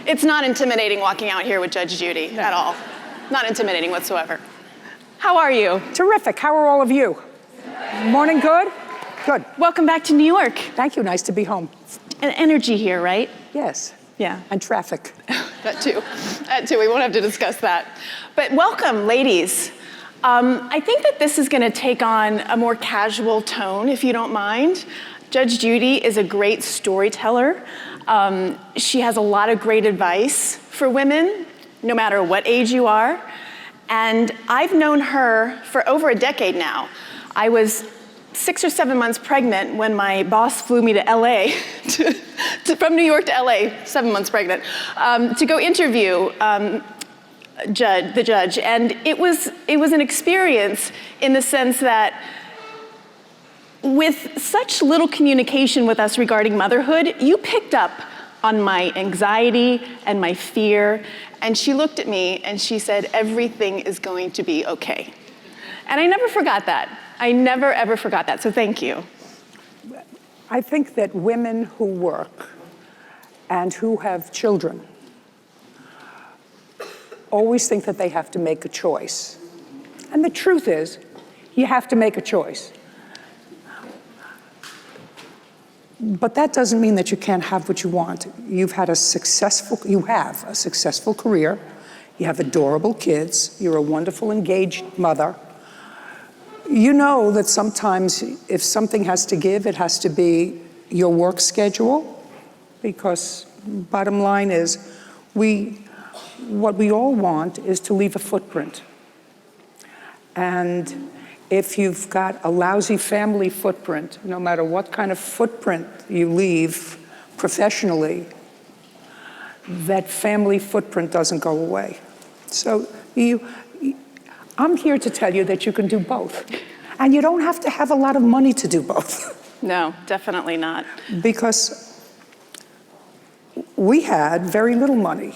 It's not intimidating walking out here with Judge Judy at all. Not intimidating whatsoever. How are you? Terrific. How are all of you? Morning good? Good. Welcome back to New York. Thank you. Nice to be home. An energy here, right? Yes. Yeah. And traffic. That too. That too. We won't have to discuss that. But welcome, ladies. I think that this is going to take on a more casual tone, if you don't mind. Judge Judy is a great storyteller. She has a lot of great advice for women, no matter what age you are. And I've known her for over a decade now. I was 6 or 7 months pregnant when my boss flew me to LA, from New York to LA, 7 months pregnant, to go interview the judge. And it was an experience in the sense that with such little communication with us regarding motherhood, you picked up on my anxiety and my fear. And she looked at me and she said, everything is going to be okay. And I never forgot that. I never, ever forgot that. So thank you. I think that women who work and who have children always think that they have to make a choice. And the truth is, you have to make a choice. But that doesn't mean that you can't have what you want. You have a successful career, you have adorable kids, you're a wonderful engaged mother. You know that sometimes if something has to give, it has to be your work schedule, because bottom line is, what we all want is to leave a footprint. And if you've got a lousy family footprint, no matter what kind of footprint you leave professionally, that family footprint doesn't go away. So I'm here to tell you that you can do both. And you don't have to have a lot of money to do both. No, definitely not. Because we had very little money.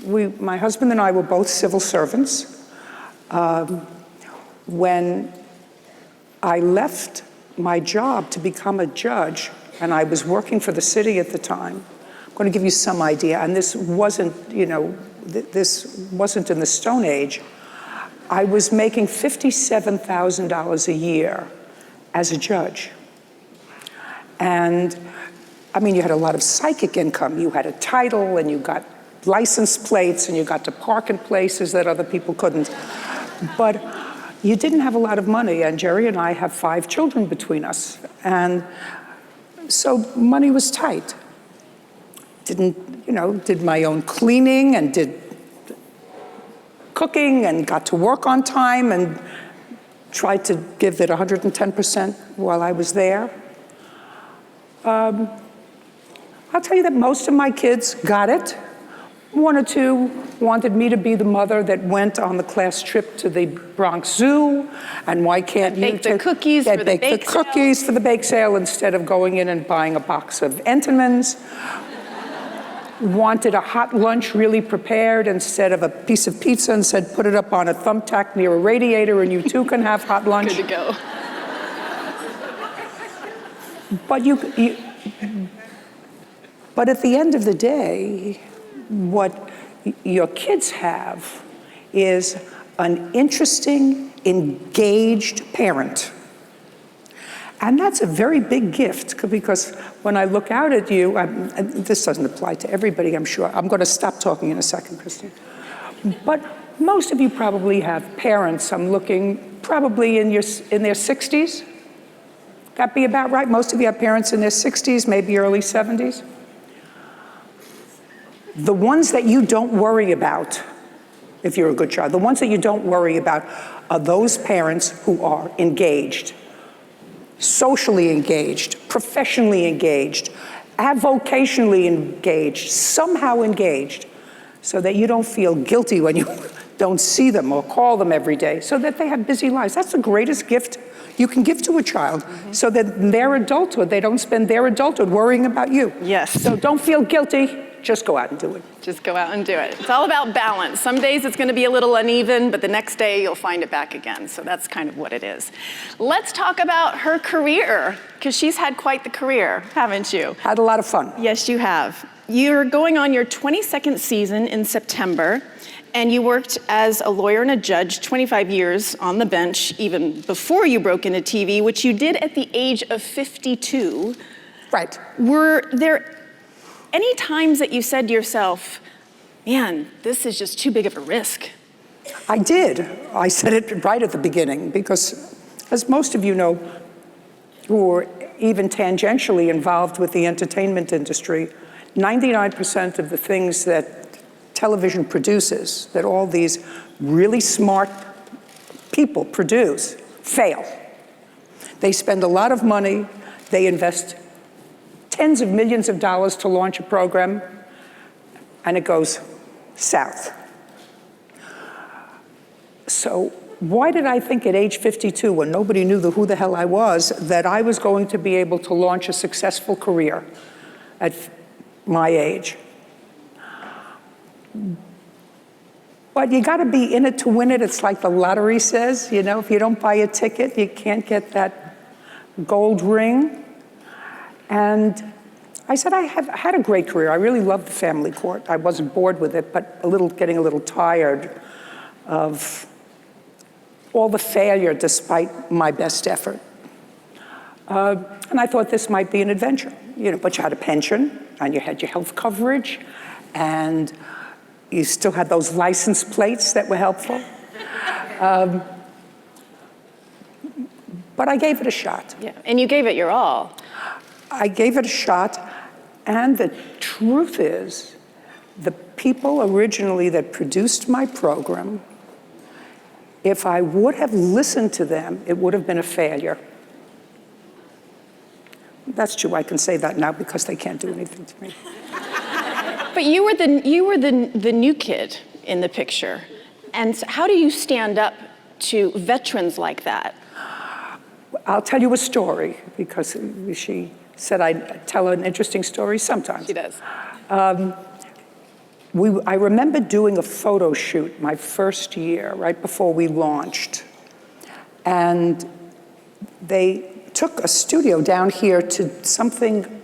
My husband and I were both civil servants. When I left my job to become a judge, and I was working for the city at the time, I'm going to give you some idea, and this wasn't, this wasn't in the Stone Age. I was making $57,000 a year as a judge. And, I mean, you had a lot of psychic income. You had a title, and you got license plates, and you got to park in places that other people couldn't. But you didn't have a lot of money, and Jerry and I have 5 children between us. And so money was tight. Did my own cleaning and did cooking and got to work on time and tried to give it 110% while I was there. I'll tell you that most of my kids got it. 1 or 2 wanted me to be the mother that went on the class trip to the Bronx Zoo, and why can't you bake the cookies for the bake sale? Bake the cookies for the bake sale instead of going in and buying a box of Entenmann's. Wanted a hot lunch really prepared instead of a piece of pizza, and said, put it up on a thumbtack near a radiator and you too can have hot lunch. Good to go. But at the end of the day, what your kids have is an interesting, engaged parent. And that's a very big gift, because when I look out at you, this doesn't apply to everybody, I'm sure. I'm going to stop talking in a second, Christine. But most of you probably have parents, I'm looking, probably in their 60s. That'd be about right. Most of you have parents in their 60s, maybe early 70s. The ones that you don't worry about, if you're a good child, the ones that you don't worry about are those parents who are engaged, socially engaged, professionally engaged, avocationally engaged, somehow engaged, so that you don't feel guilty when you don't see them or call them every day, so that they have busy lives. That's the greatest gift you can give to a child, so that in their adulthood, they don't spend their adulthood worrying about you. Yes. So don't feel guilty. Just go out and do it. Just go out and do it. It's all about balance. Some days it's going to be a little uneven, but the next day you'll find it back again. So that's kind of what it is. Let's talk about her career, because she's had quite the career, haven't you? Had a lot of fun. Yes, you have. You're going on your 22nd season in September, and you worked as a lawyer and a judge 25 years on the bench, even before you broke into TV, which you did at the age of 52. Right. Were there any times that you said to yourself, man, this is just too big of a risk? I did. I said it right at the beginning because, as most of you know, who are even tangentially involved with the entertainment industry, 99% of the things that television produces, that all these really smart people produce, fail. They spend a lot of money, they invest tens of millions of dollars to launch a program, and it goes south. So why did I think at age 52, when nobody knew who the hell I was, that I was going to be able to launch a successful career at my age? But you got to be in it to win it. It's like the lottery says, you know, if you don't buy a ticket, you can't get that gold ring. And I said, I have had a great career. I really loved the family court. I wasn't bored with it, but getting a little tired of all the failure despite my best effort. And I thought this might be an adventure, you know, but you had a pension and you had your health coverage and you still had those license plates that were helpful. But I gave it a shot. Yeah, and you gave it your all. I gave it a shot, and the truth is, the people originally that produced my program, if I would have listened to them, it would have been a failure. That's true, I can say that now because they can't do anything to me. But you were the new kid in the picture. And so how do you stand up to veterans like that? I'll tell you a story, because she said I'd tell an interesting story sometimes. She does. I remember doing a photo shoot my first year, right before we launched. And they took a studio down here to something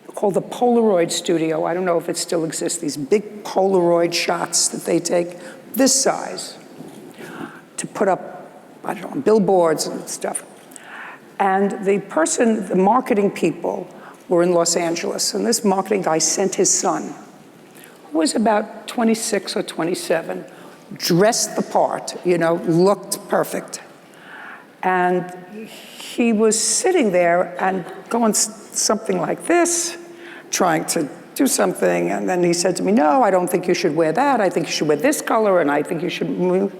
called the Polaroid studio. I don't know if it still exists, these big Polaroid shots that they take this size to put up, I don't know, on billboards and stuff. And the marketing people were in Los Angeles, and this marketing guy sent his son, who was about 26 or 27, dressed the part, you know, looked perfect. And he was sitting there and going something like this, trying to do something, and then he said to me, no, I don't think you should wear that, I think you should wear this color, and I think you should move.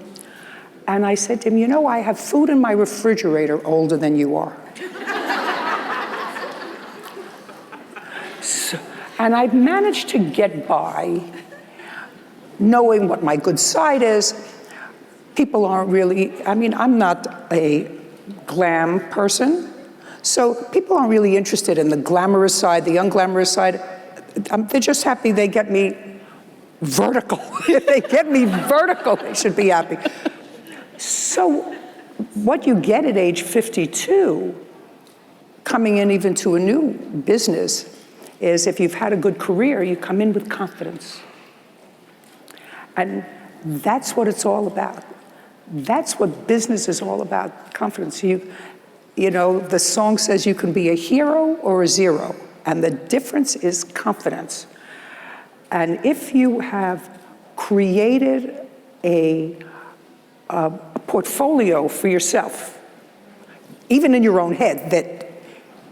And I said to him, you know, I have food in my refrigerator older than you are. And I've managed to get by knowing what my good side is. People aren't really, I mean, I'm not a glam person, so people aren't really interested in the glamorous side, the unglamorous side. They're just happy they get me vertical. If they get me vertical, they should be happy. So what you get at age 52, coming in even to a new business, is if you've had a good career, you come in with confidence. And that's what it's all about. That's what business is all about, confidence. You know, the song says you can be a hero or a zero, and the difference is confidence. And if you have created a portfolio for yourself, even in your own head, that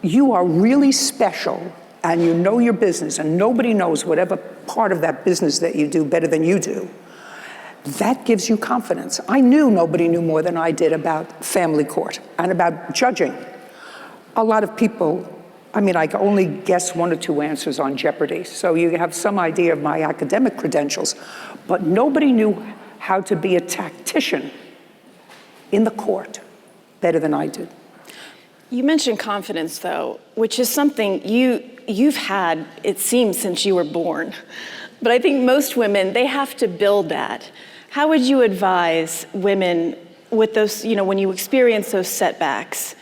you are really special and you know your business and nobody knows whatever part of that business that you do better than you do, that gives you confidence. I knew nobody knew more than I did about family court and about judging. A lot of people, I mean, I can only guess one or two answers on Jeopardy, so you have some idea of my academic credentials, but nobody knew how to be a tactician in the court better than I did. You mentioned confidence, though, which is something you've had, it seems, since you were born. But I think most women, they have to build that. How would you advise women with those, you know, when you experience those setbacks?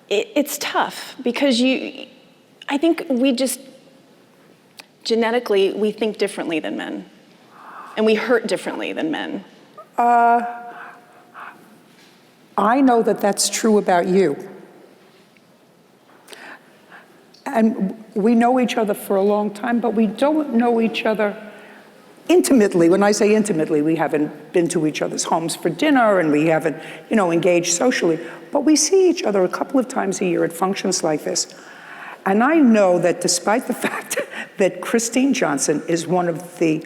It's tough because I think genetically, we think differently than men, and we hurt differently than men. I know that that's true about you. And we know each other for a long time, but we don't know each other intimately. When I say intimately, we haven't been to each other's homes for dinner, and we haven't, engaged socially. But we see each other a couple of times a year at functions like this. And I know that despite the fact that Christine Johnson is one of the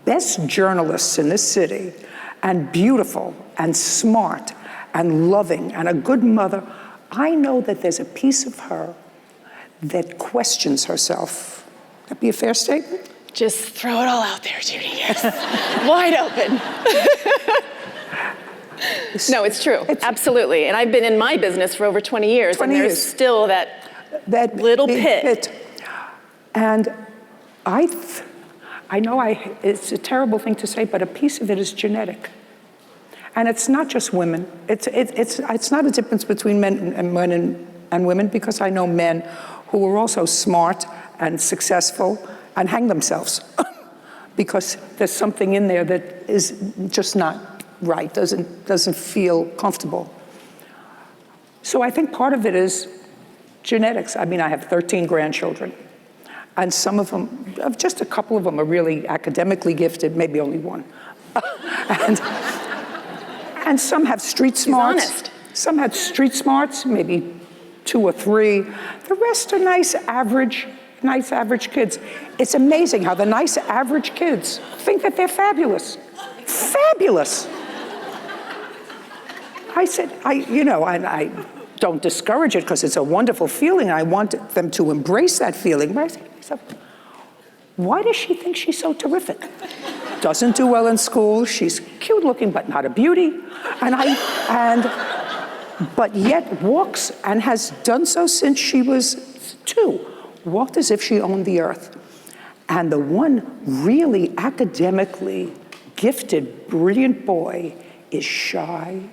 best journalists in this city, and beautiful, and smart, and loving, and a good mother, I know that there's a piece of her that questions herself. That be a fair statement? Just throw it all out there, Judy. Yes. Wide open. No, it's true. Absolutely. And I've been in my business for over 20 years, and there's still that little pit. And I know it's a terrible thing to say, but a piece of it is genetic. And it's not just women. It's not a difference between men and women, because I know men who are also smart and successful and hang themselves because there's something in there that is just not right, doesn't feel comfortable. So I think part of it is genetics. I mean, I have 13 grandchildren, and some of them, just a couple of them are really academically gifted, maybe only one. And some have street smarts. He's honest. Some have street smarts, maybe 2 or 3. The rest are nice average kids. It's amazing how the nice average kids think that they're fabulous. Fabulous. I said, I don't discourage it because it's a wonderful feeling. I want them to embrace that feeling. But I said to myself, why does she think she's so terrific? Doesn't do well in school. She's cute looking, but not a beauty. But yet walks, and has done so since she was 2, walked as if she owned the earth. And the one really academically gifted, brilliant boy is shy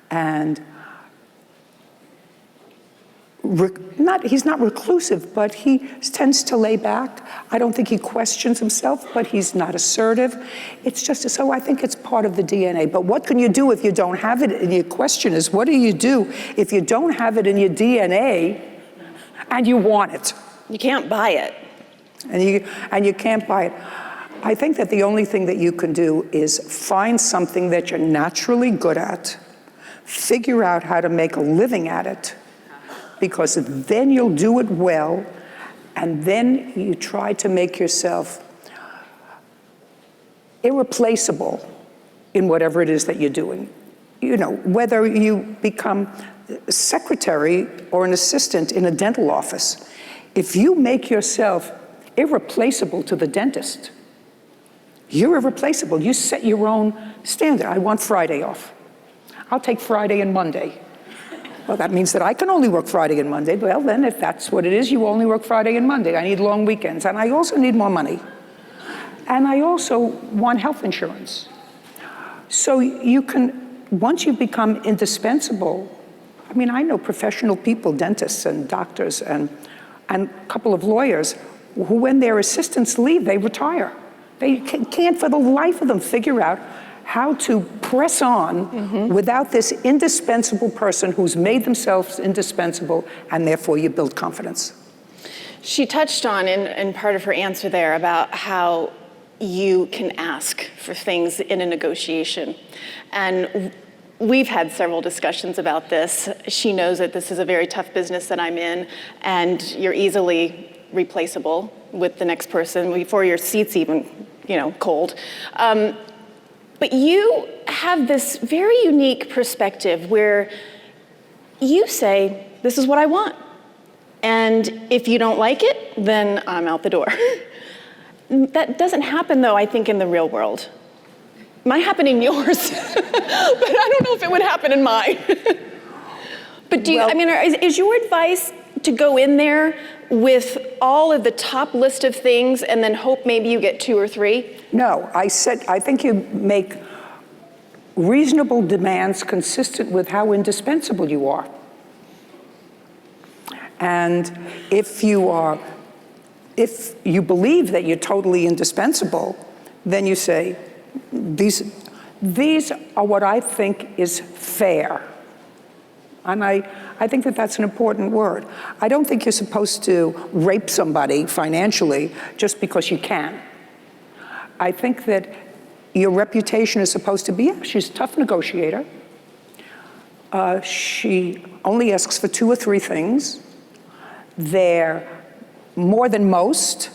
and he's not reclusive, but he tends to lay back. I don't think he questions himself, but he's not assertive. It's just, so I think it's part of the DNA. But what can you do if you don't have it? And your question is, what do you do if you don't have it in your DNA and you want it? You can't buy it. And you can't buy it. I think that the only thing that you can do is find something that you're naturally good at, figure out how to make a living at it, because then you'll do it well, and then you try to make yourself irreplaceable in whatever it is that you're doing. Whether you become a secretary or an assistant in a dental office, if you make yourself irreplaceable to the dentist, you're irreplaceable. You set your own standard. I want Friday off. I'll take Friday and Monday. Well, that means that I can only work Friday and Monday. Well, then, if that's what it is, you only work Friday and Monday. I need long weekends, and I also need more money. And I also want health insurance. So you can, once you become indispensable, I mean, I know professional people, dentists and doctors and a couple of lawyers, who when their assistants leave, they retire. They can't for the life of them figure out how to press on without this indispensable person who's made themselves indispensable, and therefore you build confidence. She touched on, in part of her answer there, about how you can ask for things in a negotiation. And we've had several discussions about this. She knows that this is a very tough business that I'm in, and you're easily replaceable with the next person before your seat's even, cold. But you have this very unique perspective where you say, this is what I want. And if you don't like it, then I'm out the door. That doesn't happen, though, I think, in the real world. It might happen in yours, but I don't know if it would happen in mine. But is your advice to go in there with all of the top list of things and then hope maybe you get 2 or 3? No, I think you make reasonable demands consistent with how indispensable you are. And if you are if you believe that you're totally indispensable, then you say, these are what I think is fair. And I think that that's an important word. I don't think you're supposed to rape somebody financially just because you can. I think that your reputation is supposed to be, yeah, she's a tough negotiator. She only asks for 2 or 3 things. They're more than most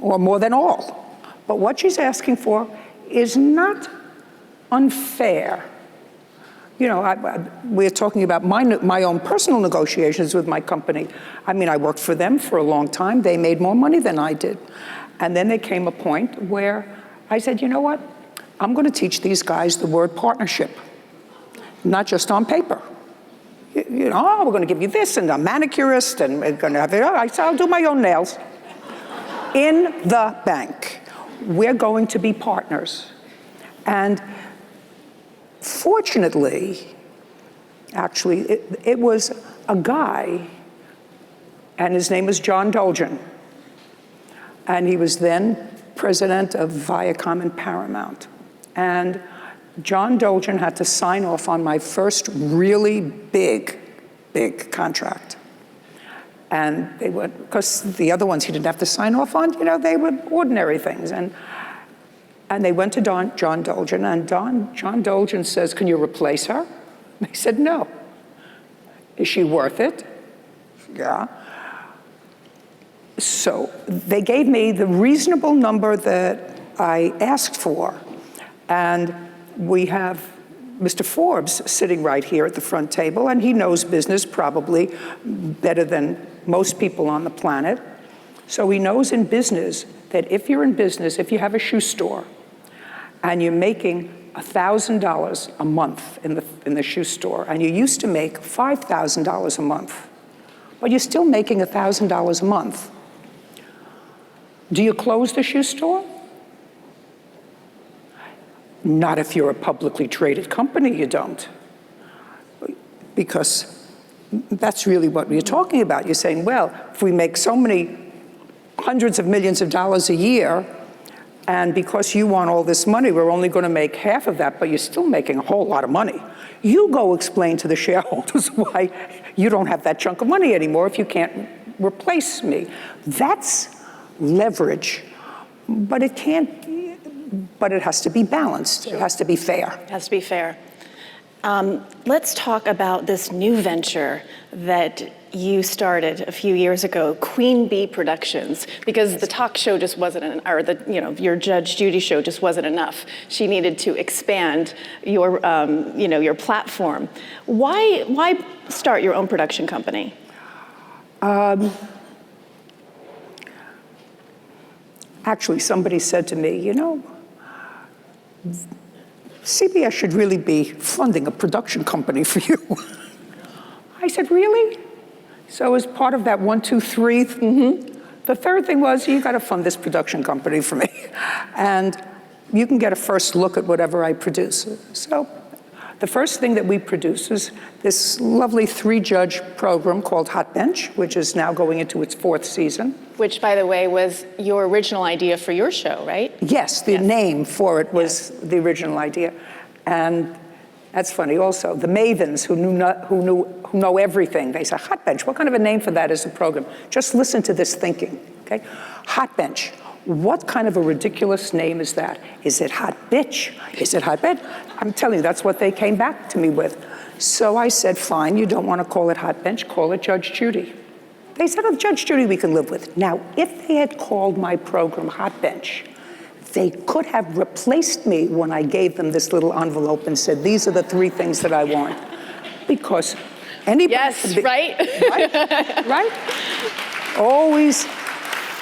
or more than all. But what she's asking for is not unfair. You know, we're talking about my own personal negotiations with my company. I mean, I worked for them for a long time. They made more money than I did. And then there came a point where I said, you know what? I'm going to teach these guys the word partnership, not just on paper. You know, oh, we're going to give you this, and a manicurist, and we're going to have it. I said, I'll do my own nails. In the bank, we're going to be partners. And fortunately, actually, it was a guy, and his name was John Dolgen. And he was then president of Viacom and Paramount. And John Dolgen had to sign off on my first really big contract. And they were, because the other ones he didn't have to sign off on, you know, they were ordinary things. And they went to John Dolgen, and John Dolgen says, can you replace her? They said, no. Is she worth it? Yeah. So they gave me the reasonable number that I asked for. And we have Mr. Forbes sitting right here at the front table, and he knows business probably better than most people on the planet. So he knows in business that if you're in business, if you have a shoe store, and you're making $1,000 a month in the shoe store, and you used to make $5,000 a month, but you're still making $1,000 a month, do you close the shoe store? Not if you're a publicly traded company, you don't. Because that's really what we're talking about. You're saying, well, if we make so many hundreds of millions of dollars a year, and because you want all this money, we're only going to make half of that, but you're still making a whole lot of money. You go explain to the shareholders why you don't have that chunk of money anymore if you can't replace me. That's leverage, but it has to be balanced. Sure. It has to be fair. It has to be fair. Let's talk about this new venture that you started a few years ago, Queen Bee Productions, because the talk show just wasn't, your Judge Judy show just wasn't enough. She needed to expand your platform. Why start your own production company? Actually, somebody said to me, you know, CBS should really be funding a production company for you. I said, really? So as part of that 1, 2, 3, the third thing was, you got to fund this production company for me. And you can get a first look at whatever I produce. So the first thing that we produce is this lovely 3-judge program called Hot Bench, which is now going into its 4th season. Which, by the way, was your original idea for your show, right? Yes, the name for it was the original idea. And that's funny also. The mavens who know everything, they say, Hot Bench, what kind of a name for that is the program? Just listen to this thinking, okay? Hot Bench. What kind of a ridiculous name is that? Is it Hot Bitch? Is it Hot Bed? I'm telling you, that's what they came back to me with. So I said, fine, you don't want to call it Hot Bench, call it Judge Judy. They said, oh, Judge Judy we can live with. Now, if they had called my program Hot Bench, they could have replaced me when I gave them this little envelope and said, these are the 3 things that I want. Because anybody... Yes, right? Right?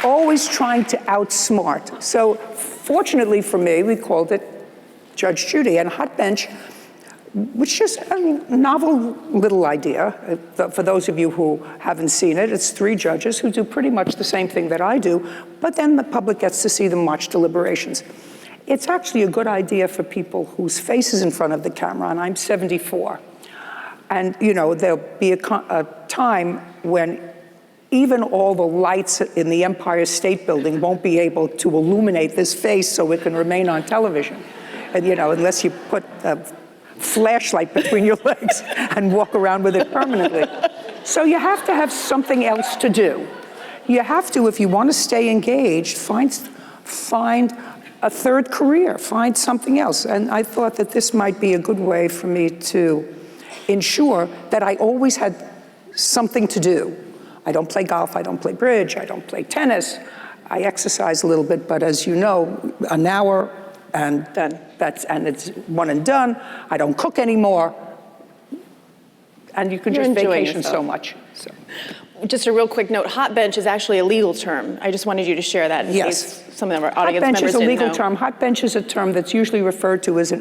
Always trying to outsmart. So fortunately for me, we called it Judge Judy. And Hot Bench, which is a novel little idea. For those of you who haven't seen it, it's 3 judges who do pretty much the same thing that I do, but then the public gets to see them watch deliberations. It's actually a good idea for people whose face is in front of the camera, and I'm 74. And, you know, there'll be a time when even all the lights in the Empire State Building won't be able to illuminate this face so it can remain on television. And, unless you put a flashlight between your legs and walk around with it permanently. So you have to have something else to do. You have to, if you want to stay engaged, find a third career, find something else. And I thought that this might be a good way for me to ensure that I always had something to do. I don't play golf, I don't play bridge, I don't play tennis. I exercise a little bit, but as you know, an hour and then it's one and done. I don't cook anymore. And you can just vacation so much. So. Just a real quick note, hot bench is actually a legal term. I just wanted you to share that in case some of our audience members didn't know. Hot bench is a legal term. Hot bench is a term that's usually referred to as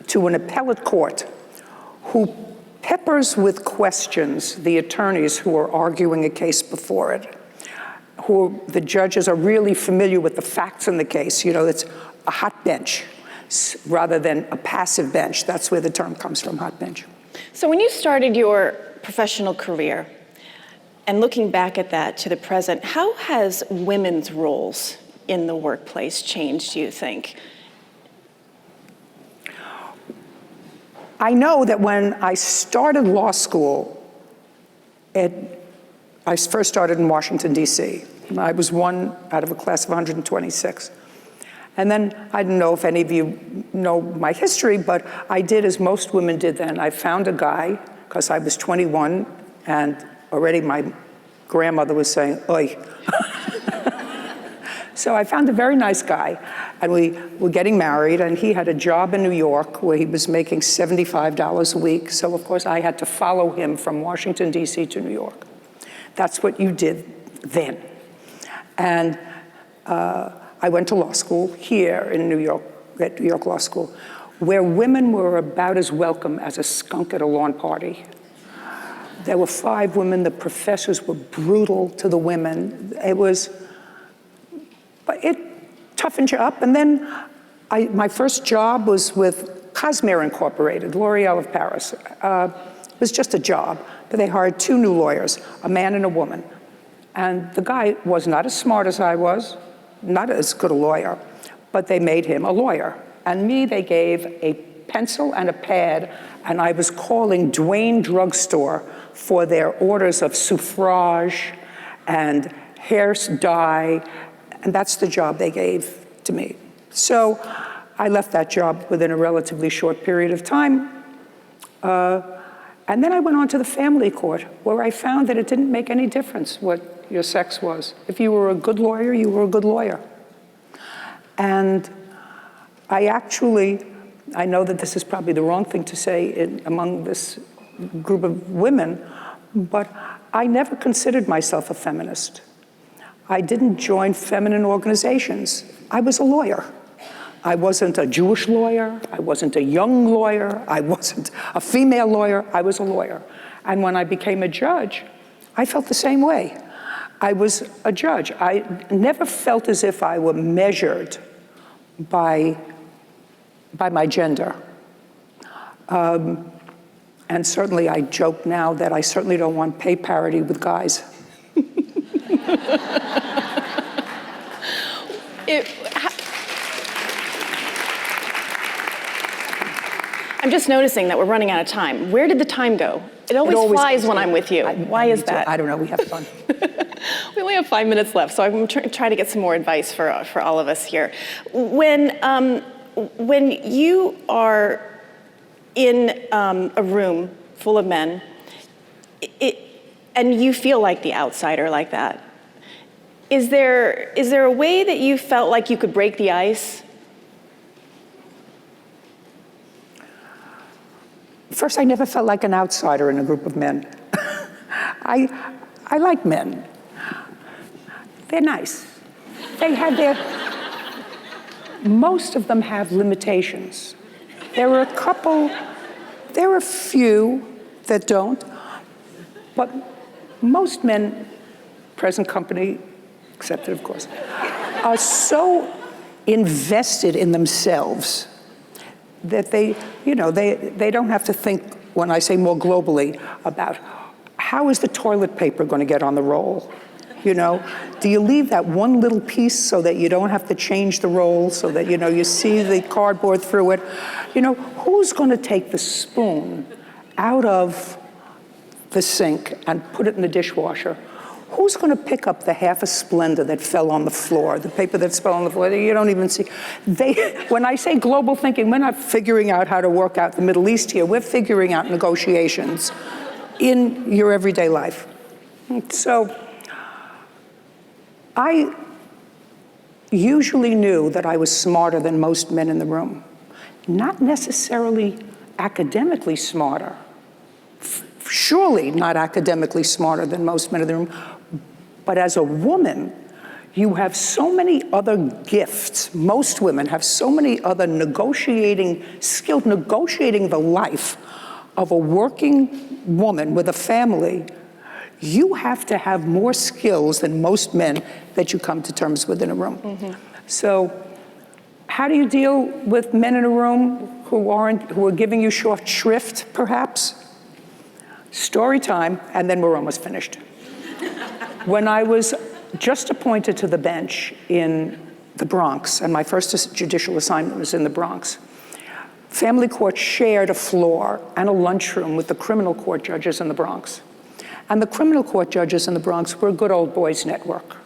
to an appellate court who peppers with questions the attorneys who are arguing a case before it, the judges are really familiar with the facts in the case. It's a hot bench rather than a passive bench. That's where the term comes from, hot bench. So when you started your professional career, and looking back at that to the present, how has women's roles in the workplace changed, do you think? I know that when I started law school, I first started in Washington, D.C. I was one out of a class of 126. And then, I don't know if any of you know my history, but I did as most women did then. I found a guy, because I was 21, and already my grandmother was saying, "Oi." So I found a very nice guy, and we were getting married, and he had a job in New York where he was making $75 a week. So of course I had to follow him from Washington, D.C. to New York. That's what you did then. And I went to law school here in New York, at New York Law School, where women were about as welcome as a skunk at a lawn party. There were 5 women. The professors were brutal to the women. But it toughened you up. And then my first job was with Cosmere Incorporated, L'Oreal of Paris. It was just a job, but they hired 2 new lawyers, a man and a woman. And the guy was not as smart as I was, not as good a lawyer, but they made him a lawyer. And me, they gave a pencil and a pad, and I was calling Duane Drugstore for their orders of suffrage and hair dye, and that's the job they gave to me. So I left that job within a relatively short period of time. And then I went on to the family court, where I found that it didn't make any difference what your sex was. If you were a good lawyer, you were a good lawyer. And I know that this is probably the wrong thing to say among this group of women, but I never considered myself a feminist. I didn't join feminine organizations. I was a lawyer. I wasn't a Jewish lawyer. I wasn't a young lawyer. I wasn't a female lawyer. I was a lawyer. And when I became a judge, I felt the same way. I was a judge. I never felt as if I were measured by my gender. And certainly I joke now that I certainly don't want pay parity with guys. I'm just noticing that we're running out of time. Where did the time go? It always flies when I'm with you. Why is that? I don't know, we have fun. We only have 5 minutes left, so I'm trying to get some more advice for all of us here. When you are in a room full of men, and you feel like the outsider like that, is there a way that you felt like you could break the ice? First, I never felt like an outsider in a group of men. I like men. They're nice. They have most of them have limitations. There are a few that don't, but most men, present company accepted, of course, are so invested in themselves that they don't have to think, when I say more globally, about how is the toilet paper going to get on the roll? you know? Do you leave that one little piece so that you don't have to change the roll, so that, you know, you see the cardboard through it? You know, who's going to take the spoon out of the sink and put it in the dishwasher? Who's going to pick up the half a Splenda that fell on the floor, the paper that fell on the floor that you don't even see? When I say global thinking, we're not figuring out how to work out the Middle East here. We're figuring out negotiations in your everyday life. So I usually knew that I was smarter than most men in the room. Not necessarily academically smarter. Surely not academically smarter than most men in the room. But as a woman, you have so many other gifts. Most women have so many other negotiating skills, negotiating the life of a working woman with a family. You have to have more skills than most men that you come to terms with in a room. Mm-hmm. So how do you deal with men in a room who are giving you short shrift, perhaps? Story time, and then we're almost finished. When I was just appointed to the bench in the Bronx, and my first judicial assignment was in the Bronx, family court shared a floor and a lunchroom with the criminal court judges in the Bronx. And the criminal court judges in the Bronx were a good old boys network.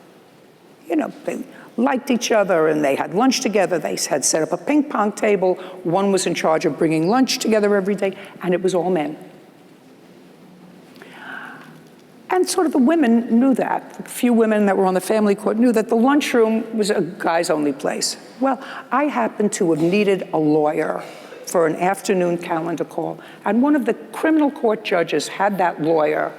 You know, they liked each other and they had lunch together. They had set up a ping pong table. One was in charge of bringing lunch together every day, and it was all men. And sort of the women knew that. A few women that were on the family court knew that the lunchroom was a guys' only place. Well, I happened to have needed a lawyer for an afternoon calendar call, and one of the criminal court judges had that lawyer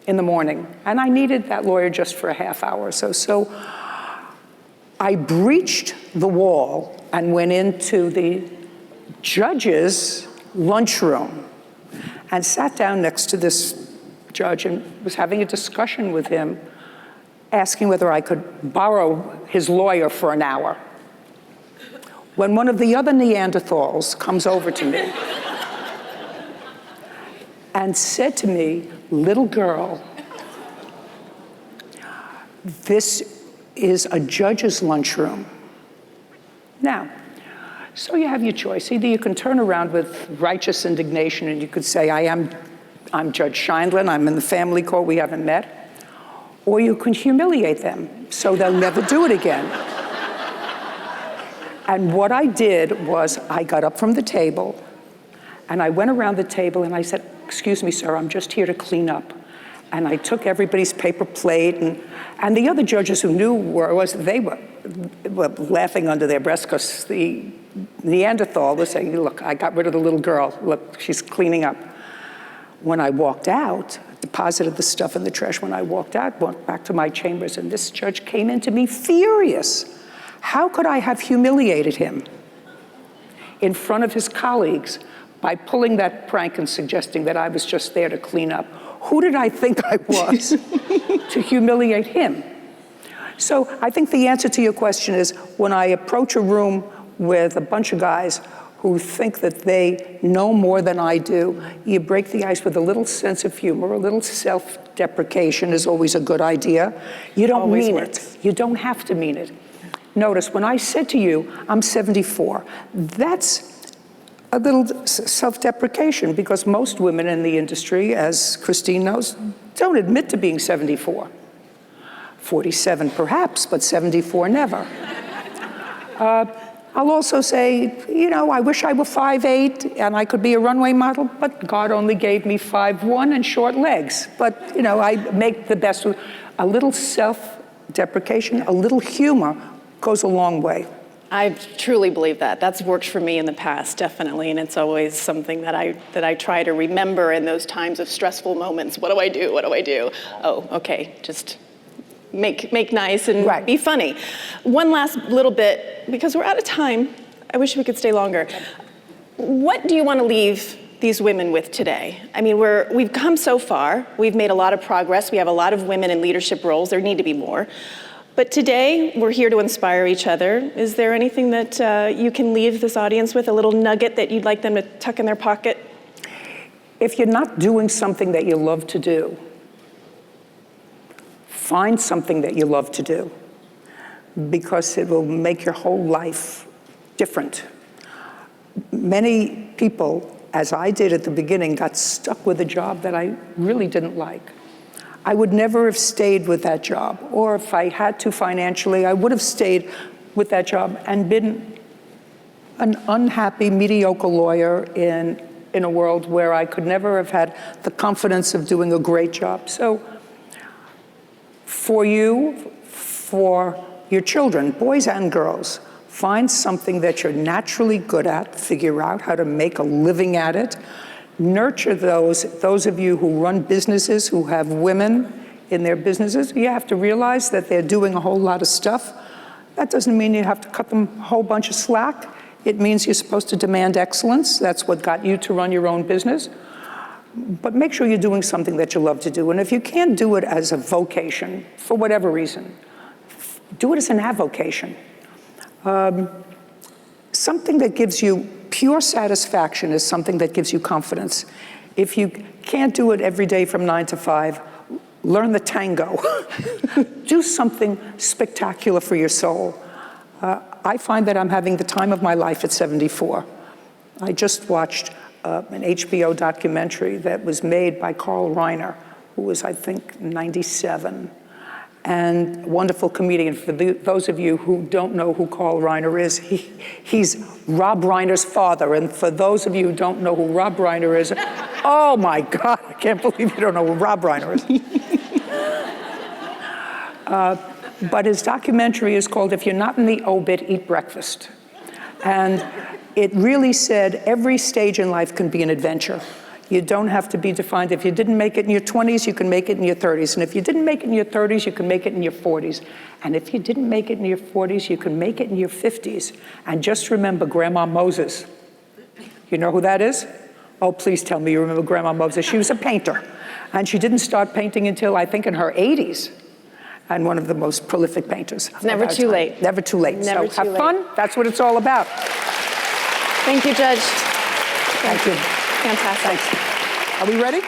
in the morning, and I needed that lawyer just for a half hour or so. So I breached the wall and went into the judge's lunchroom and sat down next to this judge and was having a discussion with him, asking whether I could borrow his lawyer for an hour. When one of the other Neanderthals comes over to me and said to me, "Little girl, this is a judge's lunchroom." Now, so you have your choice. Either you can turn around with righteous indignation and you could say, I'm Judge Sheindlin, I'm in the family court, we haven't met. Or you can humiliate them so they'll never do it again. And what I did was I got up from the table and I went around the table and I said, "Excuse me, sir, I'm just here to clean up." And I took everybody's paper plate, and the other judges who knew where I was, they were laughing under their breath because the Neanderthal was saying, "Look, I got rid of the little girl. Look, she's cleaning up." When I walked out, deposited the stuff in the trash. When I walked out, went back to my chambers, and this judge came into me furious. How could I have humiliated him in front of his colleagues by pulling that prank and suggesting that I was just there to clean up? Who did I think I was to humiliate him? So I think the answer to your question is, when I approach a room with a bunch of guys who think that they know more than I do, you break the ice with a little sense of humor, a little self-deprecation is always a good idea. You don't mean it. You don't have to mean it. Notice, when I said to you, I'm 74, that's a little self-deprecation, because most women in the industry, as Christine knows, don't admit to being 74. 47 perhaps, but 74 never. I'll also say, you know, I wish I were 5'8" and I could be a runway model, but God only gave me 5'1" and short legs. But, you know, I make the best with a little self-deprecation, a little humor goes a long way. I truly believe that. That's worked for me in the past, definitely, and it's always something that I try to remember in those times of stressful moments. What do I do? What do I do? Oh, okay, just make nice and right. Be funny. One last little bit, because we're out of time. I wish we could stay longer. What do you want to leave these women with today? I mean, we've come so far. We've made a lot of progress. We have a lot of women in leadership roles. There need to be more. But today, we're here to inspire each other. Is there anything that you can leave this audience with, a little nugget that you'd like them to tuck in their pocket? If you're not doing something that you love to do, find something that you love to do, because it will make your whole life different. Many people, as I did at the beginning, got stuck with a job that I really didn't like. I would never have stayed with that job, or if I had to financially, I would have stayed with that job and been an unhappy, mediocre lawyer in a world where I could never have had the confidence of doing a great job. So for you, for your children, boys and girls, find something that you're naturally good at, figure out how to make a living at it, nurture those of you who run businesses, who have women in their businesses. You have to realize that they're doing a whole lot of stuff. That doesn't mean you have to cut them a whole bunch of slack. It means you're supposed to demand excellence. That's what got you to run your own business. But make sure you're doing something that you love to do. And if you can't do it as a vocation, for whatever reason, do it as an avocation. Something that gives you pure satisfaction is something that gives you confidence. If you can't do it every day from 9 to 5, learn the tango. Do something spectacular for your soul. I find that I'm having the time of my life at 74. I just watched an HBO documentary that was made by Carl Reiner, who was, I think, 97. And wonderful comedian. For those of you who don't know who Carl Reiner is, he's Rob Reiner's father. And for those of you who don't know who Rob Reiner is, oh my God, I can't believe you don't know who Rob Reiner is. But his documentary is called If You're Not in the Obit, Eat Breakfast. And it really said every stage in life can be an adventure. You don't have to be defined. If you didn't make it in your 20s, you can make it in your 30s. And if you didn't make it in your 30s, you can make it in your 40s. And if you didn't make it in your 40s, you can make it in your 50s. And just remember Grandma Moses. You know who that is? Oh, please tell me you remember Grandma Moses. She was a painter. And she didn't start painting until, I think, in her 80s. And one of the most prolific painters. It's never too late. Never too late. Never so too have fun. That's what it's all about. Thank you, Judge. Thank you. Fantastic. Thanks. Are we ready?